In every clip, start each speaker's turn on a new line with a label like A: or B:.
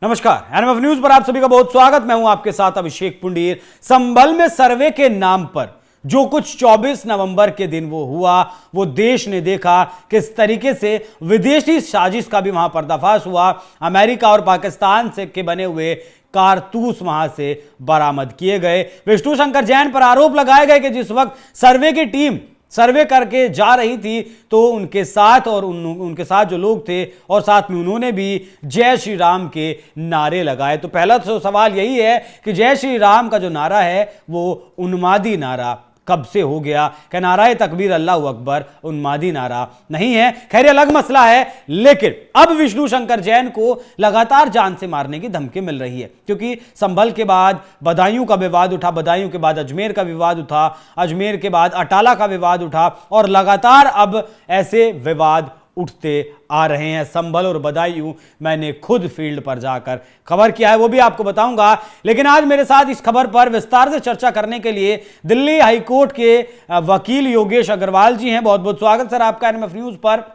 A: नमस्कार, NMF news पर आप सभी का बहुत स्वागत। मैं हूं आपके साथ अभिषेक पुंडीर। संभल में सर्वे के नाम पर जो कुछ 24 नवंबर के दिन वो हुआ, वो देश ने देखा। किस तरीके से विदेशी साजिश का भी वहां पर्दाफाश हुआ। अमेरिका और पाकिस्तान से के बने हुए कारतूस वहां से बरामद किए गए। विष्णु शंकर जैन पर आरोप लगाए गए कि जिस वक्त सर्वे की टीम सर्वे करके जा रही थी तो उनके साथ और उनके साथ जो लोग थे और साथ में उन्होंने भी जय श्री राम के नारे लगाए। तो पहला तो सवाल यही है कि जय श्री राम का जो नारा है वो उन्मादी नारा कब से हो गया? क्या नाराए तकबीर अल्लाह अकबर उन्मादी नारा नहीं है? खैर ये अलग मसला है। लेकिन अब विष्णु शंकर जैन को लगातार जान से मारने की धमकी मिल रही है, क्योंकि संभल के बाद बदायूं का विवाद उठा, बदायूं के बाद अजमेर का विवाद उठा, अजमेर के बाद अटाला का विवाद उठा और लगातार अब ऐसे विवाद उठते आ रहे हैं। संभल और बदायूं मैंने खुद फील्ड पर जाकर खबर किया है, वो भी आपको बताऊंगा। लेकिन आज मेरे साथ इस खबर पर विस्तार से चर्चा करने के लिए दिल्ली हाईकोर्ट के वकील योगेश अग्रवाल जी हैं। बहुत बहुत स्वागत सर आपका एनएमएफ न्यूज पर।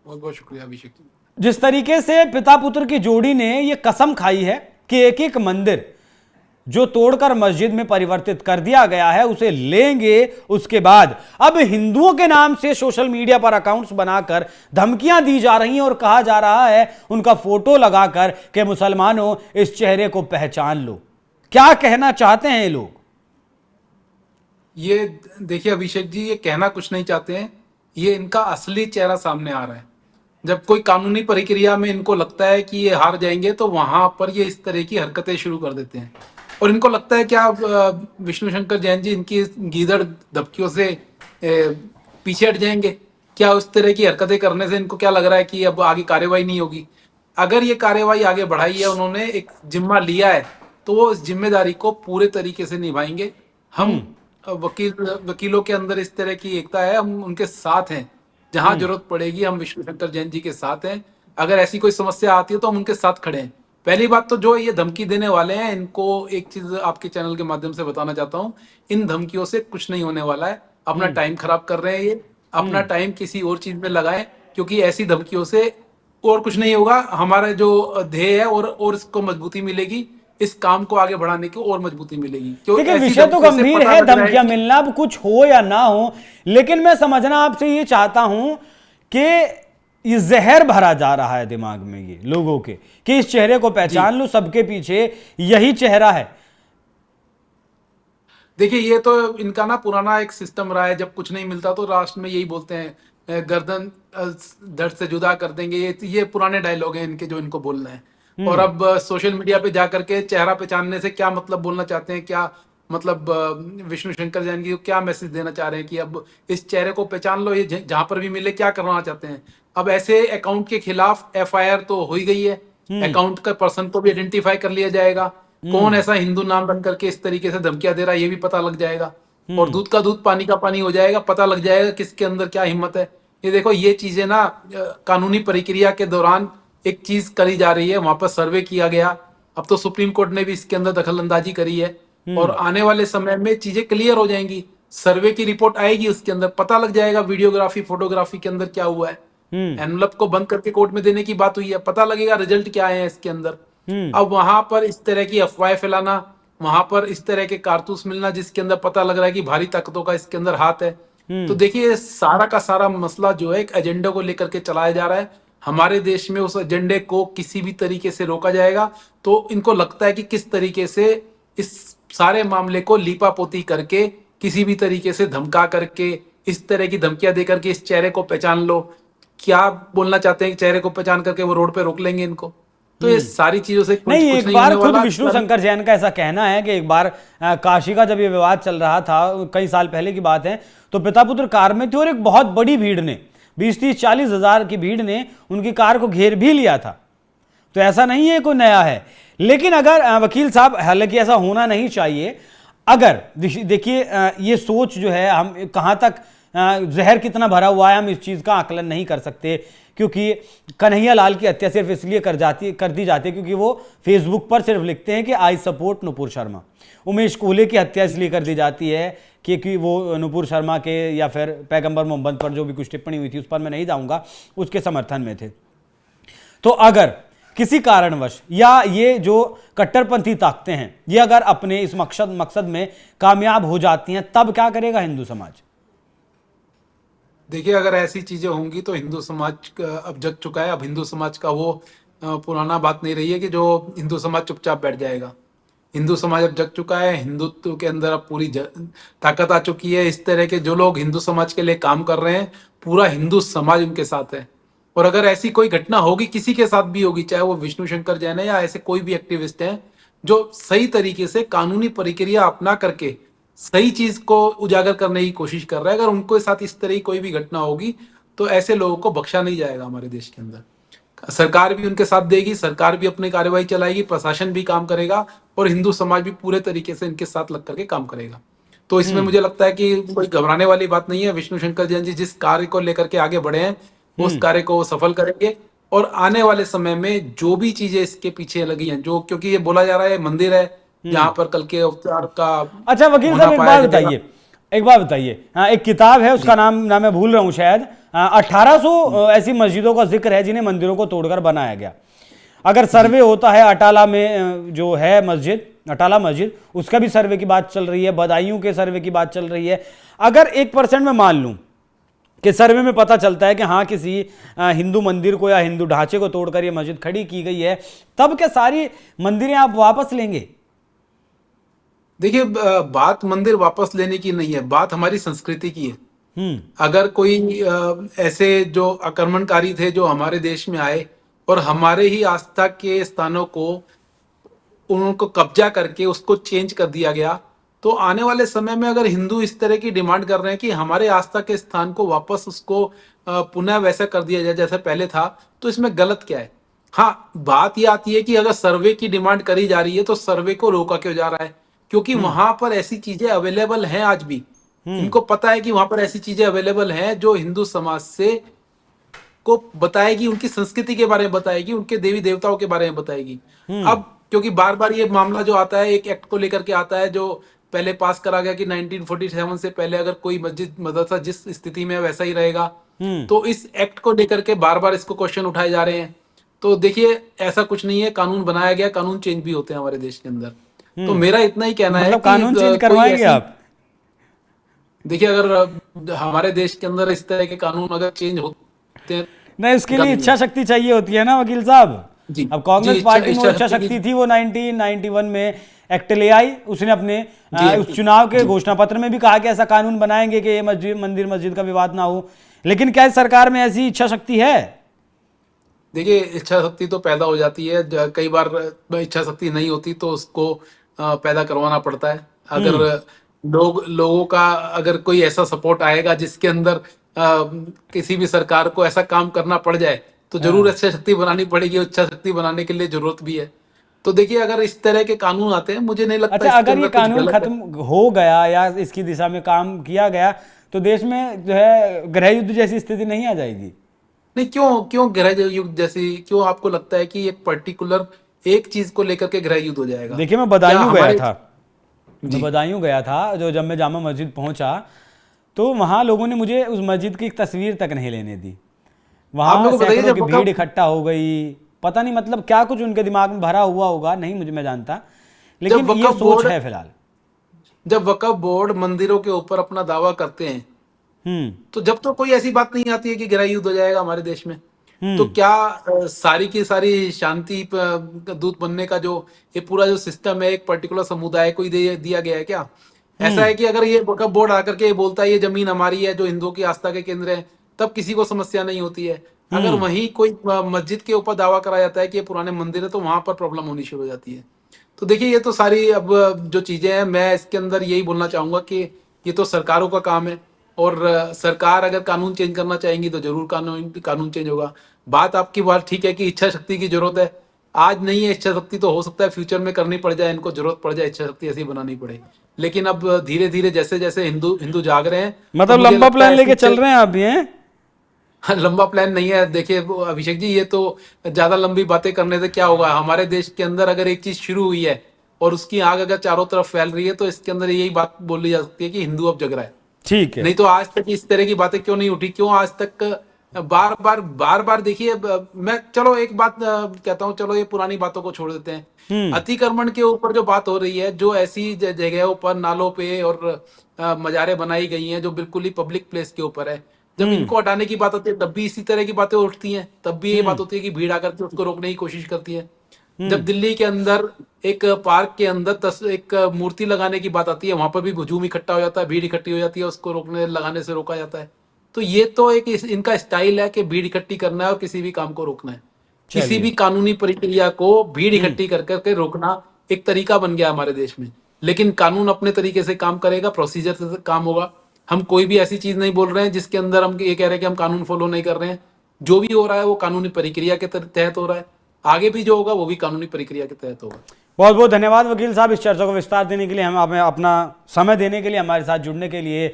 B: बहुत बहुत शुक्रिया अभिषेक।
A: जिस तरीके से पिता पुत्र की जोड़ी ने यह कसम खाई है कि एक एक मंदिर जो तोड़कर मस्जिद में परिवर्तित कर दिया गया है उसे लेंगे, उसके बाद अब हिंदुओं के नाम से सोशल मीडिया पर अकाउंट्स बनाकर धमकियां दी जा रही हैं और कहा जा रहा है उनका फोटो लगाकर कि मुसलमानों इस चेहरे को पहचान लो। क्या कहना चाहते हैं ये लोग?
B: ये देखिए अभिषेक जी, ये कहना कुछ नहीं चाहते हैं, ये इनका असली चेहरा सामने आ रहा है। जब कोई कानूनी प्रक्रिया में इनको लगता है कि ये हार जाएंगे तो वहां पर ये इस तरह की हरकतें शुरू कर देते हैं और इनको लगता है क्या विष्णु शंकर जैन जी इनकी गीदड़ धमकियों से पीछे हट जाएंगे? क्या उस तरह की हरकतें करने से इनको क्या लग रहा है कि अब आगे कार्यवाही नहीं होगी? अगर ये कार्यवाही आगे बढ़ाई है, उन्होंने एक जिम्मा लिया है तो वो इस जिम्मेदारी को पूरे तरीके से निभाएंगे। हम वकीलों के अंदर इस तरह की एकता है, हम उनके साथ हैं। जहां जरूरत पड़ेगी हम विष्णु शंकर जैन जी के साथ हैं। अगर ऐसी कोई समस्या आती है तो हम उनके साथ खड़े हैं। पहली बात तो जो ये धमकी देने वाले हैं, इनको एक चीज आपके चैनल के माध्यम से बताना चाहता हूँ, इन धमकियों से कुछ नहीं होने वाला है। अपना टाइम खराब कर रहे हैं ये, अपना टाइम किसी और चीज में लगाएं, क्योंकि ऐसी धमकियों से और कुछ नहीं होगा। हमारा जो ध्येय है और इसको मजबूती मिलेगी, इस काम को आगे बढ़ाने की और मजबूती मिलेगी।
A: क्योंकि विषय तो गंभीर है, धमकियां मिलना, अब कुछ हो या ना हो, लेकिन मैं समझना आपसे ये चाहता हूं कि ये जहर भरा जा रहा है दिमाग में ये लोगों के कि इस चेहरे को पहचान लो, सबके पीछे यही चेहरा है।
B: देखिए ये तो इनका ना पुराना एक सिस्टम रहा है, जब कुछ नहीं मिलता तो लास्ट में यही बोलते हैं गर्दन धड़ से जुदा कर देंगे। ये पुराने डायलॉग हैं इनके जो इनको बोलना है। और अब सोशल मीडिया पे जाकर के चेहरा पहचानने से क्या मतलब बोलना चाहते हैं, क्या मतलब विष्णु शंकर जैन जी को क्या मैसेज देना चाह रहे हैं कि अब इस चेहरे को पहचान लो, ये जहां पर भी मिले, क्या करना चाहते हैं? अब ऐसे अकाउंट के खिलाफ एफआईआर तो हो ही गई है, अकाउंट का पर्सन को भी आइडेंटिफाई कर लिया जाएगा, कौन ऐसा हिंदू नाम बन करके इस तरीके से धमकियां दे रहा है ये भी पता लग जाएगा, और दूध का दूध पानी का पानी हो जाएगा, पता लग जाएगा किसके अंदर क्या हिम्मत है। ये देखो ये चीजें ना कानूनी प्रक्रिया के दौरान एक चीज करी जा रही है, वहां पर सर्वे किया गया, अब तो सुप्रीम कोर्ट ने भी इसके अंदर दखल अंदाजी करी है और आने वाले समय में चीजें क्लियर हो जाएंगी। सर्वे की रिपोर्ट आएगी, उसके अंदर पता लग जाएगा वीडियोग्राफी फोटोग्राफी के अंदर क्या हुआ है। एनवलप को बंद करके कोर्ट में देने की बात हुई है, पता लगेगा रिजल्ट क्या आए हैं इसके अंदर। अब वहां पर इस तरह की अफवाहें फैलाना, वहां पर इस तरह के कारतूस मिलना जिसके अंदर पता लग रहा है कि भारी ताकतों का इसके अंदर हाथ है, तो देखिए सारा का सारा मसला जो है एक एजेंडा को लेकर के चलाया जा रहा है। हमारे देश में उस एजेंडे को किसी भी तरीके से रोका जाएगा तो इनको लगता है कि किस तरीके से इस सारे मामले को लीपापोती करके, किसी भी तरीके से धमका करके, इस तरह की धमकियां देकर के इस चेहरे को पहचान लो, क्या बोलना चाहते हैं, चेहरे को पहचान करके वो रोड पे रोक लेंगे इनको। तो ये सारी चीजों से
A: नहीं, एक बार खुद विष्णु शंकर जैन का ऐसा कहना है कि एक बार काशी का जब ये विवाद चल रहा था, कई साल पहले की बात है, तो पिता पुत्र कार में थे और एक बहुत बड़ी भीड़ ने 20-30-40 हजार की भीड़ ने उनकी कार को घेर भी लिया था। तो ऐसा नहीं है कोई नया है। लेकिन अगर वकील साहब, हालांकि ऐसा होना नहीं चाहिए, अगर देखिए ये सोच जो है, हम कहां तक जहर कितना भरा हुआ है हम इस चीज का आकलन नहीं कर सकते, क्योंकि कन्हैया लाल की हत्या सिर्फ इसलिए कर दी जाती है क्योंकि वो फेसबुक पर सिर्फ लिखते हैं कि आई सपोर्ट नुपुर शर्मा। उमेश कोहले की हत्या इसलिए कर दी जाती है क्योंकि वो नुपुर शर्मा के या फिर पैगंबर मोहम्मद पर जो भी कुछ टिप्पणी हुई थी उस पर मैं नहीं जाऊंगा, उसके समर्थन में थे। तो अगर किसी कारणवश या ये जो कट्टरपंथी ताकतें हैं ये अगर अपने इस मकसद में कामयाब हो जाती हैं, तब क्या करेगा हिंदू समाज?
B: देखिए, अगर ऐसी चीजें होंगी तो हिंदू समाज अब जग चुका है। अब हिंदू समाज का वो पुराना बात नहीं रही है कि जो हिंदू समाज चुपचाप बैठ जाएगा। हिंदू समाज अब जग चुका है। हिंदुत्व के अंदर अब पूरी ताकत आ चुकी है। इस तरह के जो लोग हिंदू समाज के लिए काम कर रहे हैं, पूरा हिंदू समाज उनके साथ है। और अगर ऐसी कोई घटना होगी, किसी के साथ भी होगी, चाहे वो विष्णु शंकर जैन है या ऐसे कोई भी एक्टिविस्ट हैं, जो सही तरीके से कानूनी प्रक्रिया अपना करके सही चीज को उजागर करने की कोशिश कर रहा है, अगर उनके साथ इस तरह की कोई भी घटना होगी तो ऐसे लोगों को बख्शा नहीं जाएगा हमारे देश के अंदर। सरकार भी उनके साथ देगी, सरकार भी अपनी कार्यवाही चलाएगी, प्रशासन भी काम करेगा और हिंदू समाज भी पूरे तरीके से इनके साथ लग करके काम करेगा। तो इसमें मुझे लगता है कि कोई घबराने वाली बात नहीं है। विष्णु शंकर जैन जी जिस कार्य को लेकर के आगे बढ़े हैं, उस कार्य को वो सफल करेंगे। और आने वाले समय में जो भी चीजें इसके पीछे लगी हैं, जो क्योंकि ये बोला जा रहा है मंदिर है जहां पर कल के अवतार का।
A: अच्छा वकील साहब, एक बात बताइए, हाँ, एक किताब है, उसका नाम मैं भूल रहा हूँ शायद, 1800 ऐसी मस्जिदों का जिक्र है जिन्हें मंदिरों को तोड़कर बनाया गया। अगर सर्वे होता है अटाला में जो है मस्जिद, अटाला मस्जिद, उसका भी सर्वे की बात चल रही है, बदायूं के सर्वे की बात चल रही है। अगर 1% में मान लूं कि सर्वे में पता चलता है कि हाँ किसी हिंदू मंदिर को या हिंदू ढांचे को तोड़कर ये मस्जिद खड़ी की गई है, तब क्या सारी मंदिरें आप वापस लेंगे?
B: देखिए, बात मंदिर वापस लेने की नहीं है, बात हमारी संस्कृति की है। अगर कोई ऐसे जो आक्रमणकारी थे जो हमारे देश में आए और हमारे ही आस्था के स्थानों को उनको कब्जा करके उसको चेंज कर दिया गया, तो आने वाले समय में अगर हिंदू इस तरह की डिमांड कर रहे हैं कि हमारे आस्था के स्थान को वापस उसको पुनः वैसा कर दिया जाए जैसा पहले था, तो इसमें गलत क्या है? हाँ, बात ये आती है कि अगर सर्वे की डिमांड करी जा रही है तो सर्वे को रोका क्यों जा रहा है? क्योंकि वहां पर ऐसी चीजें अवेलेबल हैं आज भी। इनको पता है कि वहां पर ऐसी चीजें अवेलेबल हैं जो हिंदू समाज से को बताएगी, उनकी संस्कृति के बारे में बताएगी, उनके देवी देवताओं के बारे में बताएगी। अब क्योंकि बार बार ये मामला जो आता है एक एक्ट को लेकर के आता है जो पहले पास करा गया कि 1947 से पहले अगर कोई मस्जिद मदरसा जिस स्थिति में वैसा ही रहेगा, तो इस एक्ट को लेकर के बार बार इसको क्वेश्चन उठाए जा रहे हैं। तो देखिए, ऐसा कुछ नहीं है, कानून बनाया गया, कानून चेंज भी होते हैं हमारे देश के अंदर। तो मेरा इतना ही कहना है कि
A: कानून चेंज करवाएंगे आप?
B: देखिए, अगर हमारे देश के अंदर इस तरह के कानून अगर चेंज होते हैं,
A: नहीं, उसके लिए इच्छा शक्ति चाहिए होती है ना वकील साहब। अब कांग्रेस पार्टी में इच्छा शक्ति थी, वो 1991 में एक्ट ले आई, उसने अपने उस चुनाव के घोषणा पत्र में भी कहा कि ऐसा कानून बनाएंगे कि ये मंदिर मस्जिद का विवाद ना हो। लेकिन क्या सरकार में ऐसी इच्छा शक्ति है?
B: देखिए, इच्छा शक्ति तो पैदा हो जाती है, कई बार इच्छा शक्ति नहीं होती तो उसको पैदा करवाना पड़ता है। अगर लोगों का अगर कोई ऐसा सपोर्ट आएगा जिसके अंदर किसी भी सरकार को ऐसा काम करना पड़ जाए, तो जरूर इच्छा शक्ति बनानी पड़ेगी। इच्छा शक्ति बनाने के लिए जरूरत भी है। तो देखिए, अगर इस तरह के कानून आते हैं, मुझे नहीं लगता।
A: अच्छा, अगर ये कानून खत्म हो गया या इसकी दिशा में काम किया गया तो देश में जो है गृह युद्ध जैसी स्थिति नहीं आ जाएगी?
B: नहीं, क्यों गृह युद्ध जैसी, क्यों आपको लगता है कि एक पर्टिकुलर एक चीज को लेकर के गृह युद्ध हो जाएगा?
A: देखिए, मैं बदायूं गया था, जो जब मैं जामा मस्जिद पहुंचा तो वहां लोगों ने मुझे उस मस्जिद की एक तस्वीर तक नहीं लेने दी। वहां सैकड़ों की भीड़ इकट्ठा हो गई। पता नहीं मतलब क्या कुछ उनके दिमाग में भरा हुआ होगा, नहीं मुझे मैं जानता, लेकिन ये सोच है फिलहाल।
B: जब वक्फ बोर्ड मंदिरों के ऊपर अपना दावा करते हैं, तो जब तो कोई ऐसी बात नहीं आती है कि गृह युद्ध हो जाएगा हमारे देश में, तो क्या सारी की सारी शांति दूत बनने का जो ये पूरा जो सिस्टम है एक पर्टिकुलर समुदाय को ही दिया गया है क्या? ऐसा है कि अगर ये वक्फ बोर्ड आकर के बोलता है ये जमीन हमारी है जो हिंदुओं की आस्था के केंद्र है, तब किसी को समस्या नहीं होती है। अगर वहीं कोई मस्जिद के ऊपर दावा करा जाता है कि ये पुराने मंदिर है, तो वहां पर प्रॉब्लम होनी शुरू हो जाती है। तो देखिए, ये तो सारी अब जो चीजें हैं, मैं इसके अंदर यही बोलना चाहूंगा कि ये तो सरकारों का काम है, और सरकार अगर कानून चेंज करना चाहेंगी तो जरूर कानून चेंज होगा। बात आपकी बात ठीक है कि इच्छा शक्ति की जरूरत है, आज नहीं है इच्छा शक्ति, तो हो सकता है फ्यूचर में करनी पड़ जाए, इनको जरूरत पड़ जाए इच्छा शक्ति ऐसी बनानी पड़े। लेकिन अब धीरे धीरे जैसे जैसे हिंदू जाग रहे हैं,
A: मतलब लंबा प्लान लेके चल रहे हैं आप भी?
B: लंबा प्लान नहीं है। देखिए अभिषेक जी, ये तो ज्यादा लंबी बातें करने से क्या होगा। हमारे देश के अंदर अगर एक चीज शुरू हुई है और उसकी आग अगर चारों तरफ फैल रही है, तो इसके अंदर यही बात बोली जा सकती है कि हिंदू अब जग रहा है।
A: ठीक है,
B: नहीं तो आज तक इस तरह की बातें क्यों नहीं उठी, क्यों आज तक बार बार देखिए, मैं चलो एक बात कहता हूँ, चलो ये पुरानी बातों को छोड़ देते हैं। अतिक्रमण के ऊपर जो बात हो रही है, जो ऐसी जगहों पर नालों पे और मजारें बनाई गई हैं जो बिल्कुल ही पब्लिक प्लेस के ऊपर है, जब इनको हटाने की बात होती है तब भी इसी तरह की बातें उठती हैं, तब भी ये बात होती है कि भीड़ आकर के उसको रोकने की कोशिश करती है। जब दिल्ली के अंदर एक पार्क के अंदर एक मूर्ति लगाने की बात आती है, वहां पर भी हुजूम इकट्ठा हो जाता है, भीड़ इकट्ठी हो जाती है, उसको रोकने लगाने से रोका जाता है। तो ये तो एक इनका स्टाइल है कि भीड़ इकट्ठी करना है और किसी भी काम को रोकना है। किसी भी कानूनी प्रक्रिया को भीड़ इकट्ठी कर करके रोकना एक तरीका बन गया हमारे देश में। लेकिन कानून अपने तरीके से काम करेगा, प्रोसीजर से काम होगा। हम कोई भी ऐसी चीज नहीं बोल रहे हैं जिसके अंदर हम ये कह रहे हैं कि हम कानून फॉलो नहीं कर रहे हैं। जो भी हो रहा है वो कानूनी प्रक्रिया के तहत हो रहा है, आगे भी जो होगा वो भी कानूनी प्रक्रिया के तहत होगा।
A: बहुत बहुत धन्यवाद वकील साहब, इस चर्चा को विस्तार देने के लिए, हम हमें अपना समय देने के लिए, हमारे साथ जुड़ने के लिए।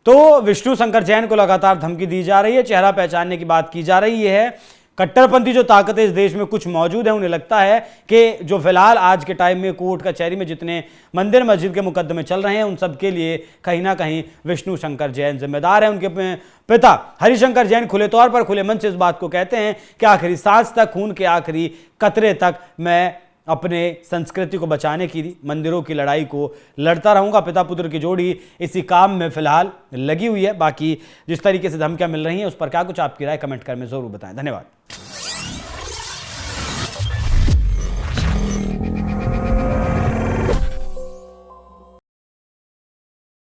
A: तो विष्णु शंकर जैन को लगातार धमकी दी जा रही है, चेहरा पहचानने की बात की जा रही है। कट्टरपंथी जो ताकतें इस देश में कुछ मौजूद है, उन्हें लगता है कि जो फिलहाल आज के टाइम में कोर्ट कचहरी में जितने मंदिर मस्जिद के मुकदमे चल रहे हैं, उन सब के लिए कहीं ना कहीं विष्णु शंकर जैन जिम्मेदार है। उनके पिता हरिशंकर जैन खुले तौर पर, खुले मन से इस बात को कहते हैं कि आखिरी सांस तक, खून के आखिरी कतरे तक मैं अपने संस्कृति को बचाने की, मंदिरों की लड़ाई को लड़ता रहूंगा। पिता पुत्र की जोड़ी इसी काम में फिलहाल लगी हुई है। बाकी जिस तरीके से धमकियां मिल रही हैं उस पर क्या कुछ आपकी राय कमेंट कर में जरूर बताएं। धन्यवाद।